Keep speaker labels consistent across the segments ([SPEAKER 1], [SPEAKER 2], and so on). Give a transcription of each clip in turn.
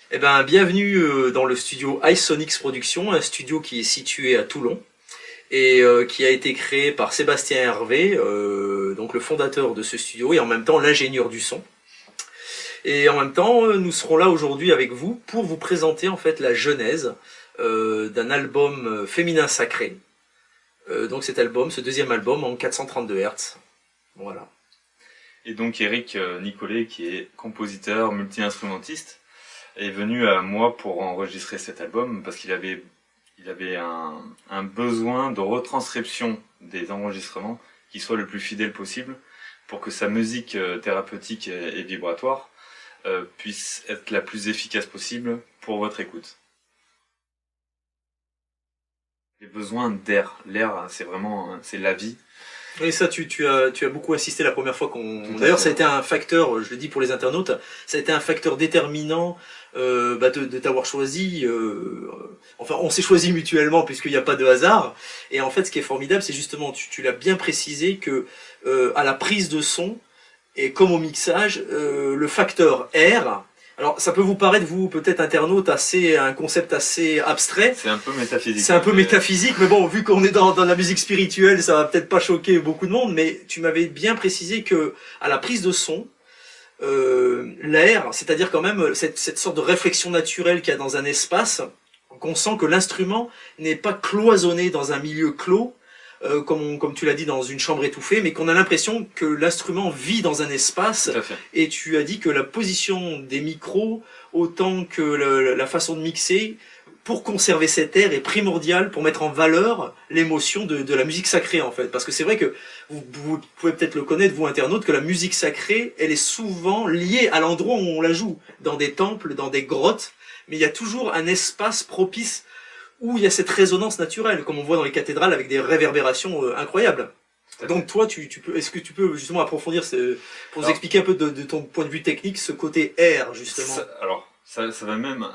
[SPEAKER 1] Eh ben, bienvenue dans le studio iSonics Productions, un studio qui est situé à Toulon et qui a été créé par Sébastien Hervé, donc le fondateur de ce studio et en même temps l'ingénieur du son. Et en même temps, nous serons là aujourd'hui avec vous pour vous présenter en fait la genèse d'un album féminin sacré. Donc cet album, ce deuxième album en 432 Hz. Voilà.
[SPEAKER 2] Et donc Eric Nicolet, qui est compositeur, multi-instrumentiste, est venu à moi pour enregistrer cet album parce qu'il avait un besoin de retranscription des enregistrements qui soit le plus fidèle possible pour que sa musique thérapeutique et vibratoire puisse être la plus efficace possible pour votre écoute. J'ai besoin d'air. L'air, c'est vraiment, c'est la vie.
[SPEAKER 1] Et ça, tu as beaucoup insisté la première fois qu'on... D'ailleurs, ça a été un facteur, je le dis pour les internautes, ça a été un facteur déterminant de t'avoir choisi. Enfin, on s'est choisi mutuellement puisqu'il n'y a pas de hasard. Et en fait, ce qui est formidable, c'est justement, tu l'as bien précisé, que à la prise de son, et comme au mixage, le facteur air... Alors, ça peut vous paraître, vous, peut-être internaute, un concept assez abstrait.
[SPEAKER 2] C'est un peu métaphysique.
[SPEAKER 1] C'est un peu métaphysique, mais bon, vu qu'on est dans la musique spirituelle, ça va peut-être pas choquer beaucoup de monde, mais tu m'avais bien précisé que, à la prise de son, l'air, c'est-à-dire quand même cette sorte de réflexion naturelle qu'il y a dans un espace, qu'on sent que l'instrument n'est pas cloisonné dans un milieu clos, comme tu l'as dit, dans une chambre étouffée, mais qu'on a l'impression que l'instrument vit dans un espace.
[SPEAKER 2] Tout à fait.
[SPEAKER 1] Et tu as dit que la position des micros, autant que la façon de mixer, pour conserver cet air est primordiale pour mettre en valeur l'émotion de la musique sacrée, en fait. Parce que c'est vrai que vous pouvez peut-être le connaître, vous internautes, que la musique sacrée, elle est souvent liée à l'endroit où on la joue, dans des temples, dans des grottes, mais il y a toujours un espace propice où il y a cette résonance naturelle, comme on voit dans les cathédrales avec des réverbérations incroyables. Donc toi, est-ce que tu peux justement approfondir pour nous expliquer un peu de ton point de vue technique ce côté air, justement.
[SPEAKER 2] Ça va même...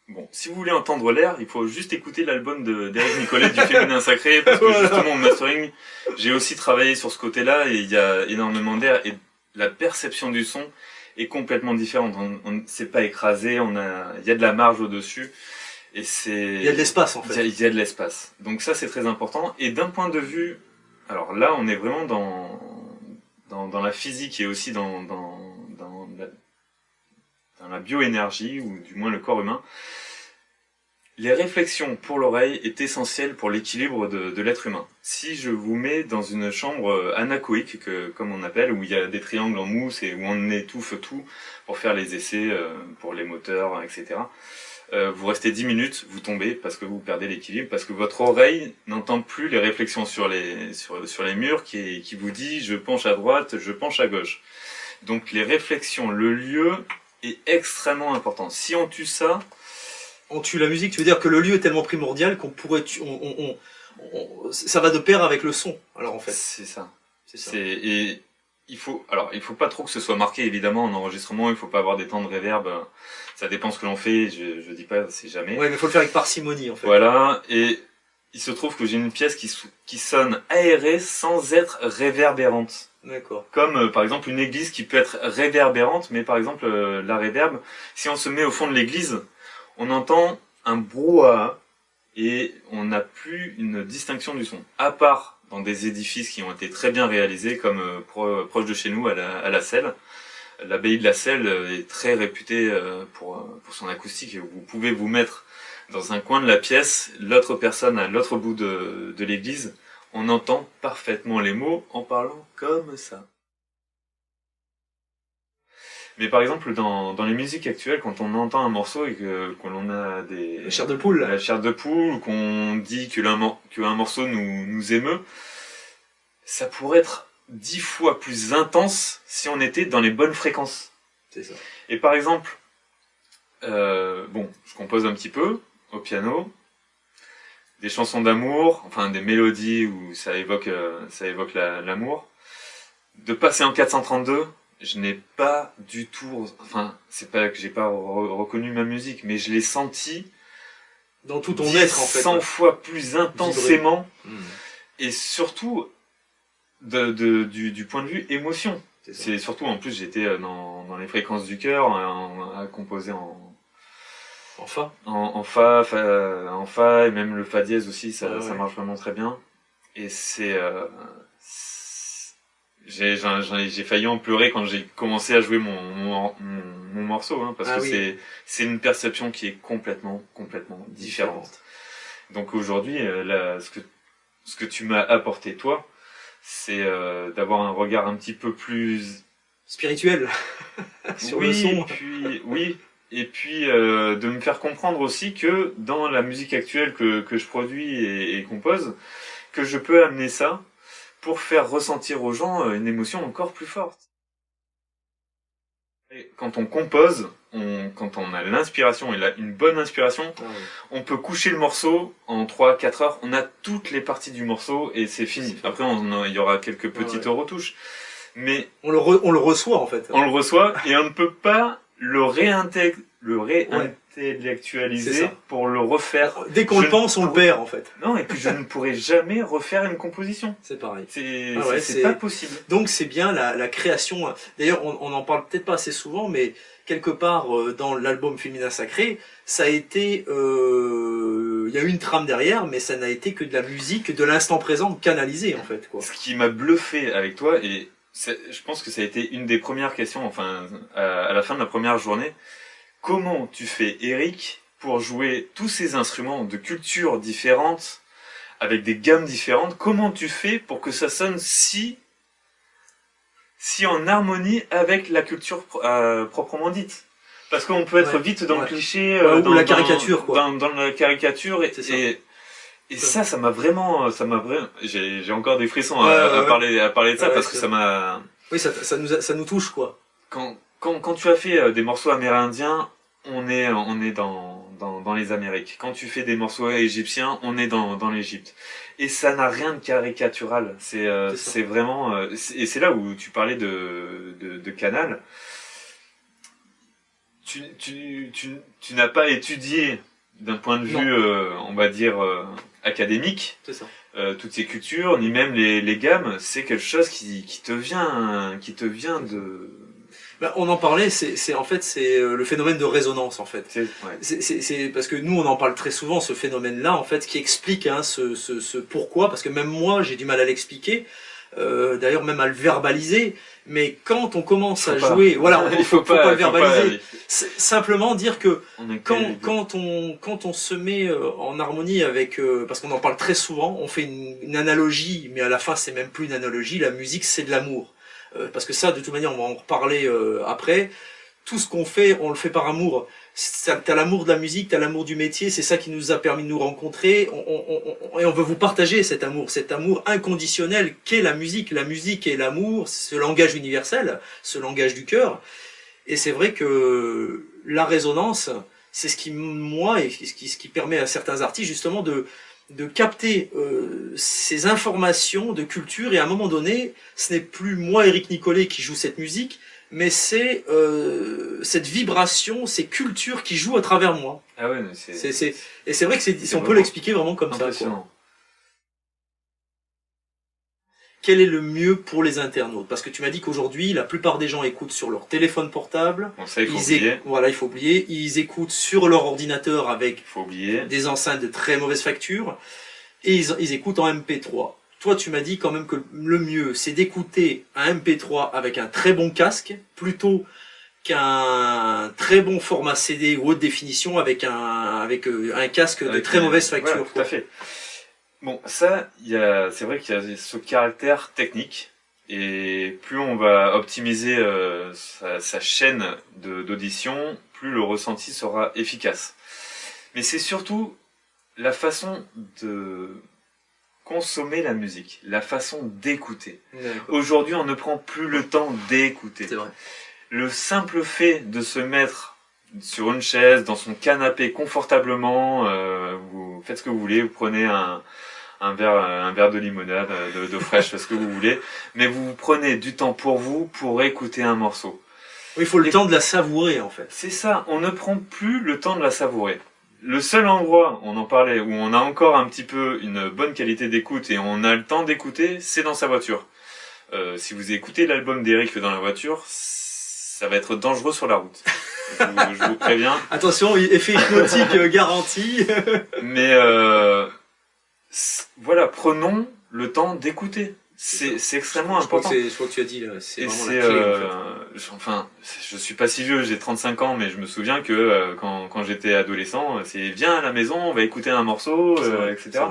[SPEAKER 2] Bon, si vous voulez entendre l'air, il faut juste écouter l'album d'Eric Nicolet du Féminin Sacré, parce que voilà. Justement, au mastering, j'ai aussi travaillé sur ce côté-là, et il y a énormément d'air, et la perception du son est complètement différente. C'est pas écrasé, il y a de la marge au-dessus. Et il
[SPEAKER 1] y a de l'espace en fait.
[SPEAKER 2] Il y a de l'espace. Donc ça c'est très important. Et d'un point de vue, alors là on est vraiment dans la physique et aussi dans la bioénergie, ou du moins le corps humain. Les réflexions pour l'oreille est essentielle pour l'équilibre de l'être humain. Si je vous mets dans une chambre anéchoïque, comme on appelle, où il y a des triangles en mousse et où on étouffe tout pour faire les essais pour les moteurs, etc., vous restez 10 minutes, vous tombez parce que vous perdez l'équilibre, parce que votre oreille n'entend plus les réflexions sur les murs qui vous dit je penche à droite, je penche à gauche. Donc les réflexions, le lieu est extrêmement important. Si on tue ça...
[SPEAKER 1] On tue la musique, tu veux dire que le lieu est tellement primordial qu'on pourrait... ça va de pair avec le son, alors en fait.
[SPEAKER 2] C'est ça. Et il faut pas trop que ce soit marqué, évidemment, en enregistrement, il faut pas avoir des temps de réverb. Ça dépend ce que l'on fait, je dis pas, c'est jamais.
[SPEAKER 1] Ouais, mais il faut le faire avec parcimonie, en fait.
[SPEAKER 2] Voilà, et il se trouve que j'ai une pièce qui sonne aérée sans être réverbérante.
[SPEAKER 1] D'accord.
[SPEAKER 2] Comme, par exemple, une église qui peut être réverbérante, mais par exemple, la réverb, si on se met au fond de l'église, on entend un brouhaha, et on n'a plus une distinction du son. À part dans des édifices qui ont été très bien réalisés, comme proche de chez nous, à la Selle. L'abbaye de la Selle est très réputée pour son acoustique, et vous pouvez vous mettre dans un coin de la pièce, l'autre personne à l'autre bout de l'église, on entend parfaitement les mots en parlant comme ça. Mais par exemple, dans les musiques actuelles, quand on entend un morceau et que l'on a
[SPEAKER 1] la chair de poule,
[SPEAKER 2] la chair de poule, ou qu'on dit qu'un morceau nous émeut, ça pourrait être 10 fois plus intense si on était dans les bonnes fréquences.
[SPEAKER 1] C'est ça.
[SPEAKER 2] Et par exemple, je compose un petit peu au piano, des chansons d'amour, enfin des mélodies où ça évoque l'amour. De passer en 432, je n'ai pas du tout, enfin c'est pas que j'ai pas reconnu ma musique, mais je l'ai senti
[SPEAKER 1] dans tout ton être en fait,
[SPEAKER 2] 100 fois plus intensément, et surtout du point de vue émotion. C'est surtout, en plus j'étais dans les fréquences du cœur, à composer en fa, et même le fa dièse aussi, ça marche vraiment très bien. Et j'ai failli en pleurer quand j'ai commencé à jouer mon morceau, hein, parce que c'est une perception qui est complètement différente. Donc aujourd'hui, ce que tu m'as apporté toi, c'est d'avoir un regard un petit peu plus
[SPEAKER 1] spirituel sur le son.
[SPEAKER 2] Et puis de me faire comprendre aussi que dans la musique actuelle que je produis et compose, que je peux amener ça pour faire ressentir aux gens une émotion encore plus forte. Et quand on compose, quand on a l'inspiration, et une bonne inspiration, on peut coucher le morceau en 3-4 heures, on a toutes les parties du morceau et c'est fini. Après, il y aura quelques petites retouches. Mais
[SPEAKER 1] on le reçoit en fait.
[SPEAKER 2] On le reçoit et on ne peut pas le réintellectualiser pour le refaire.
[SPEAKER 1] Dès qu'on le pense, on le perd en fait.
[SPEAKER 2] Non, et puis je ne pourrai jamais refaire une composition.
[SPEAKER 1] C'est pareil.
[SPEAKER 2] C'est pas possible.
[SPEAKER 1] Donc c'est bien la création. D'ailleurs, on en parle peut-être pas assez souvent, mais quelque part dans l'album Féminin Sacré, ça a été, il y a eu une trame derrière, mais ça n'a été que de la musique, de l'instant présent canalisé en fait, quoi.
[SPEAKER 2] Ce qui m'a bluffé avec toi, et je pense que ça a été une des premières questions, enfin à la fin de la première journée. Comment tu fais, Eric, pour jouer tous ces instruments de cultures différentes, avec des gammes différentes? Comment tu fais pour que ça sonne si en harmonie avec la culture proprement dite? Parce qu'on peut être vite dans le cliché,
[SPEAKER 1] ou la caricature, quoi.
[SPEAKER 2] Dans la caricature, et ça m'a vraiment, j'ai encore des frissons à parler de ça, parce que ça m'a...
[SPEAKER 1] Oui, ça nous touche, quoi.
[SPEAKER 2] Quand tu as fait des morceaux amérindiens, on est dans les Amériques. Quand tu fais des morceaux égyptiens, on est dans l'Égypte. Et ça n'a rien de caricatural. C'est vraiment... et c'est là où tu parlais de Canal. Tu n'as pas étudié d'un point de vue, on va dire, académique, toutes ces cultures, ni même les gammes. C'est quelque chose qui te vient de...
[SPEAKER 1] Ben, on en parlait, c'est en fait le phénomène de résonance en fait. C'est parce que nous on en parle très souvent, ce phénomène-là en fait qui explique ce pourquoi, parce que même moi j'ai du mal à l'expliquer, d'ailleurs même à le verbaliser. Mais quand on commence à jouer, voilà, il faut pas le verbaliser. Simplement dire que quand on se met en harmonie avec, parce qu'on en parle très souvent, on fait une analogie, mais à la fin c'est même plus une analogie. La musique c'est de l'amour. Parce que ça, de toute manière, on va en reparler après. Tout ce qu'on fait, on le fait par amour. T'as l'amour de la musique, t'as l'amour du métier, c'est ça qui nous a permis de nous rencontrer. Et on veut vous partager cet amour inconditionnel qu'est la musique. La musique et l'amour, ce langage universel, ce langage du cœur. Et c'est vrai que la résonance, c'est ce qui, moi, et ce qui permet à certains artistes justement de capter ces informations de culture, et à un moment donné, ce n'est plus moi, Éric Nicolet, qui joue cette musique, mais c'est cette vibration, ces cultures qui jouent à travers moi.
[SPEAKER 2] Ah ouais,
[SPEAKER 1] et c'est vrai que on peut l'expliquer vraiment comme ça, quoi. Quel est le mieux pour les internautes? Parce que tu m'as dit qu'aujourd'hui, la plupart des gens écoutent sur leur téléphone portable.
[SPEAKER 2] Bon, ça, il faut
[SPEAKER 1] oublier. Ils écoutent sur leur ordinateur avec
[SPEAKER 2] des
[SPEAKER 1] enceintes de très mauvaise facture. Et ils écoutent en MP3. Toi, tu m'as dit quand même que le mieux, c'est d'écouter un MP3 avec un très bon casque, plutôt qu'un très bon format CD ou haute définition avec un casque de très mauvaise facture.
[SPEAKER 2] Voilà, tout à fait. Bon, ça, c'est vrai qu'il y a ce caractère technique, et plus on va optimiser sa chaîne d'audition, plus le ressenti sera efficace. Mais c'est surtout la façon de consommer la musique, la façon d'écouter. Aujourd'hui, on ne prend plus le temps d'écouter.
[SPEAKER 1] C'est vrai.
[SPEAKER 2] Le simple fait de se mettre sur une chaise, dans son canapé, confortablement, vous faites ce que vous voulez, vous prenez un verre de limonade, de fraîche, ce que vous voulez, mais vous prenez du temps pour vous, pour écouter un morceau.
[SPEAKER 1] Oui, il faut le temps de la savourer, en fait.
[SPEAKER 2] C'est ça, on ne prend plus le temps de la savourer. Le seul endroit, on en parlait, où on a encore un petit peu une bonne qualité d'écoute et on a le temps d'écouter, c'est dans sa voiture. Si vous écoutez l'album d'Eric dans la voiture, ça va être dangereux sur la route. je vous préviens.
[SPEAKER 1] Attention, effet hypnotique garanti.
[SPEAKER 2] Mais voilà, prenons le temps d'écouter. C'est extrêmement important.
[SPEAKER 1] Je crois que tu as dit là, c'est vraiment la
[SPEAKER 2] c'est,
[SPEAKER 1] clé en fait.
[SPEAKER 2] enfin, je suis pas si vieux, j'ai 35 ans, mais je me souviens que quand j'étais adolescent, c'est viens à la maison, on va écouter un morceau, etc.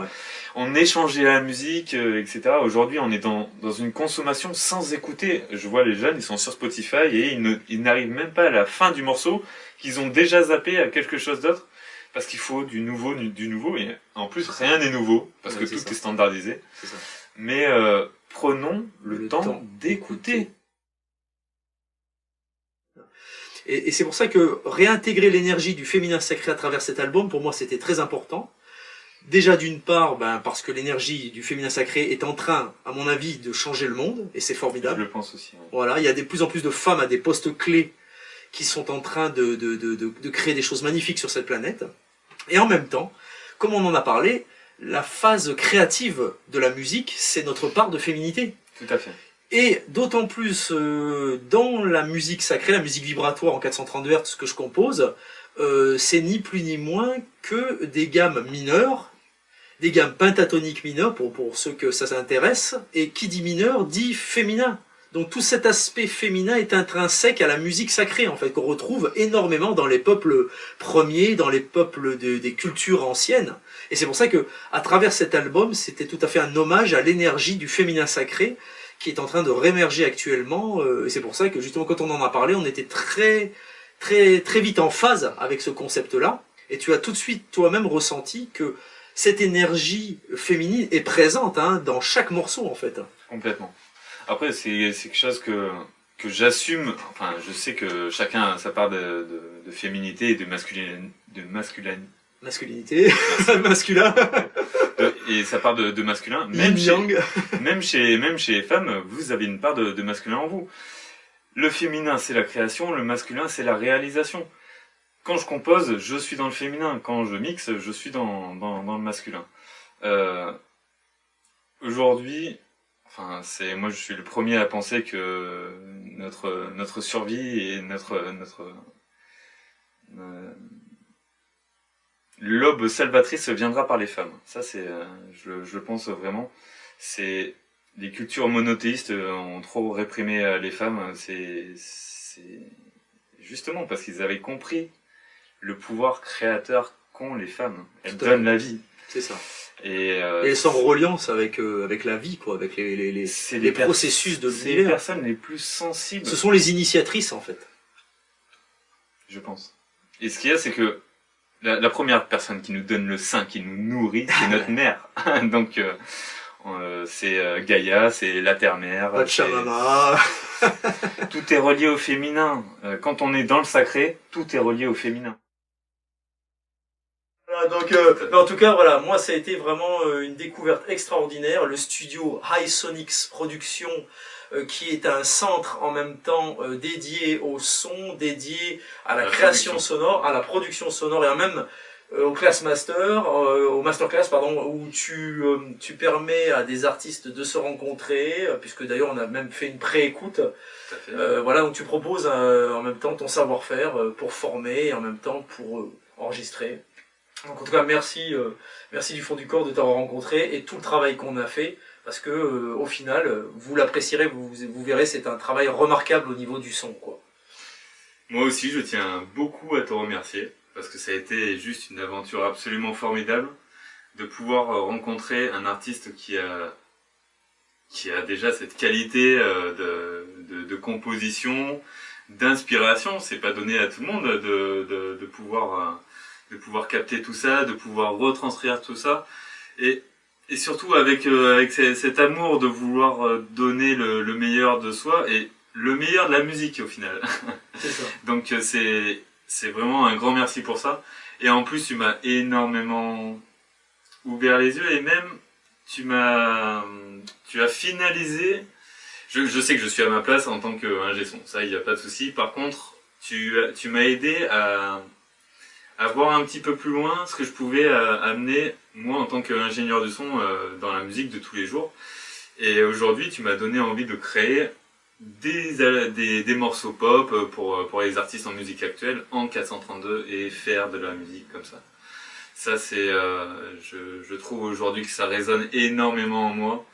[SPEAKER 2] On échangeait la musique, etc. Aujourd'hui, on est dans une consommation sans écouter. Je vois les jeunes, ils sont sur Spotify et ils n'arrivent même pas à la fin du morceau, qu'ils ont déjà zappé à quelque chose d'autre. Parce qu'il faut du nouveau, et en plus rien n'est nouveau, parce que tout est standardisé.
[SPEAKER 1] C'est ça.
[SPEAKER 2] Mais prenons le temps d'écouter.
[SPEAKER 1] Et c'est pour ça que réintégrer l'énergie du féminin sacré à travers cet album, pour moi, c'était très important. Déjà d'une part, parce que l'énergie du féminin sacré est en train, à mon avis, de changer le monde, et c'est formidable.
[SPEAKER 2] Je le pense aussi. Ouais.
[SPEAKER 1] Voilà, il y a de plus en plus de femmes à des postes clés qui sont en train de créer des choses magnifiques sur cette planète. Et en même temps, comme on en a parlé, la phase créative de la musique, c'est notre part de féminité.
[SPEAKER 2] Tout à fait.
[SPEAKER 1] Et d'autant plus dans la musique sacrée, la musique vibratoire en 430 Hz que je compose, c'est ni plus ni moins que des gammes mineures, des gammes pentatoniques mineures, pour ceux que ça s'intéresse, et qui dit mineur dit féminin. Donc tout cet aspect féminin est intrinsèque à la musique sacrée, en fait, qu'on retrouve énormément dans les peuples premiers, dans les peuples des cultures anciennes. Et c'est pour ça que, à travers cet album, c'était tout à fait un hommage à l'énergie du féminin sacré, qui est en train de réémerger actuellement. Et c'est pour ça que, justement, quand on en a parlé, on était très vite en phase avec ce concept-là. Et tu as tout de suite toi-même ressenti que cette énergie féminine est présente dans chaque morceau, en fait.
[SPEAKER 2] Complètement. Après, c'est quelque chose que j'assume. Enfin, je sais que chacun a sa part de féminité et de
[SPEAKER 1] masculinité, masculin,
[SPEAKER 2] et sa part de masculin. Même chez les femmes, vous avez une part de masculin en vous. Le féminin, c'est la création. Le masculin, c'est la réalisation. Quand je compose, je suis dans le féminin. Quand je mixe, je suis dans le masculin. Aujourd'hui. Enfin, moi, je suis le premier à penser que notre survie et l'aube salvatrice viendra par les femmes. Ça, je pense vraiment. C'est les cultures monothéistes ont trop réprimé les femmes. C'est justement parce qu'ils avaient compris le pouvoir créateur qu'ont les femmes. Elles donnent la vie.
[SPEAKER 1] C'est ça.
[SPEAKER 2] Et
[SPEAKER 1] elles sont en reliance avec la vie, quoi, avec les processus de l'univers.
[SPEAKER 2] C'est les personnes les plus sensibles.
[SPEAKER 1] Ce sont les initiatrices, en fait. Je
[SPEAKER 2] pense. Et ce qu'il y a, c'est que la première personne qui nous donne le sein, qui nous nourrit, c'est notre mère. Donc c'est Gaïa, c'est la terre-mère.
[SPEAKER 1] Pachamama.
[SPEAKER 2] Tout est relié au féminin. Quand on est dans le sacré, tout est relié au féminin.
[SPEAKER 1] Donc, en tout cas, voilà, moi ça a été vraiment une découverte extraordinaire. Le studio Hi-Sonics Productions, qui est un centre en même temps dédié au son, dédié à la création sonore, à la production sonore et même au au masterclass, pardon, où tu permets à des artistes de se rencontrer, puisque d'ailleurs on a même fait une pré-écoute. Voilà, donc tu proposes en même temps ton savoir-faire pour former et en même temps pour enregistrer. Donc en tout cas, merci du fond du corps de t'avoir rencontré et tout le travail qu'on a fait, parce que au final, vous l'apprécierez, vous verrez, c'est un travail remarquable au niveau du son, quoi.
[SPEAKER 2] Moi aussi, je tiens beaucoup à te remercier, parce que ça a été juste une aventure absolument formidable de pouvoir rencontrer un artiste qui a déjà cette qualité de composition, d'inspiration. C'est pas donné à tout le monde de pouvoir capter tout ça, de pouvoir retranscrire tout ça, et surtout avec cet amour de vouloir donner le meilleur de soi et le meilleur de la musique au final.
[SPEAKER 1] C'est ça.
[SPEAKER 2] Donc c'est vraiment un grand merci pour ça. Et en plus, tu m'as énormément ouvert les yeux et même tu as finalisé. Je sais que je suis à ma place en tant qu'ingé son, ça il n'y a pas de souci. Par contre, tu m'as aidé à voir un petit peu plus loin ce que je pouvais amener, moi, en tant qu'ingénieur du son, dans la musique de tous les jours. Et aujourd'hui, tu m'as donné envie de créer des morceaux pop pour les artistes en musique actuelle en 432 et faire de la musique comme ça. Ça c'est, je trouve aujourd'hui que ça résonne énormément en moi.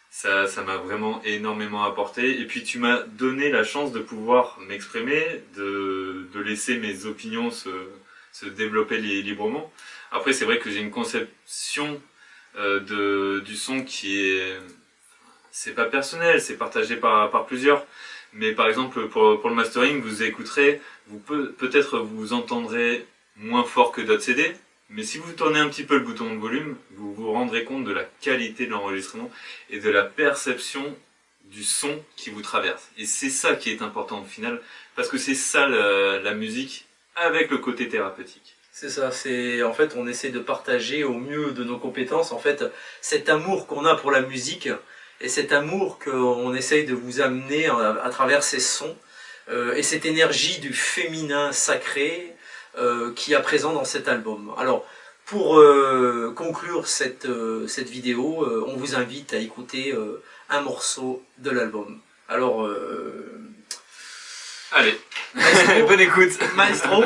[SPEAKER 2] Ça m'a vraiment énormément apporté. Et puis tu m'as donné la chance de pouvoir m'exprimer, de laisser mes opinions se développer librement. Après c'est vrai que j'ai une conception du son qui est, c'est pas personnel, c'est partagé par plusieurs. Mais par exemple pour le mastering, vous écouterez, peut-être vous entendrez moins fort que d'autres CD. Mais si vous tournez un petit peu le bouton de volume, vous vous rendrez compte de la qualité de l'enregistrement et de la perception du son qui vous traverse. Et c'est ça qui est important au final, parce que c'est ça la musique avec le côté thérapeutique.
[SPEAKER 1] C'est ça, c'est en fait on essaie de partager au mieux de nos compétences en fait cet amour qu'on a pour la musique et cet amour qu'on essaye de vous amener à travers ces sons et cette énergie du féminin sacré qui est présent dans cet album. Alors, pour conclure cette vidéo, on vous invite à écouter un morceau de l'album. Alors,
[SPEAKER 2] allez, bonne écoute.
[SPEAKER 1] Maestro.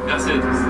[SPEAKER 2] Merci à tous.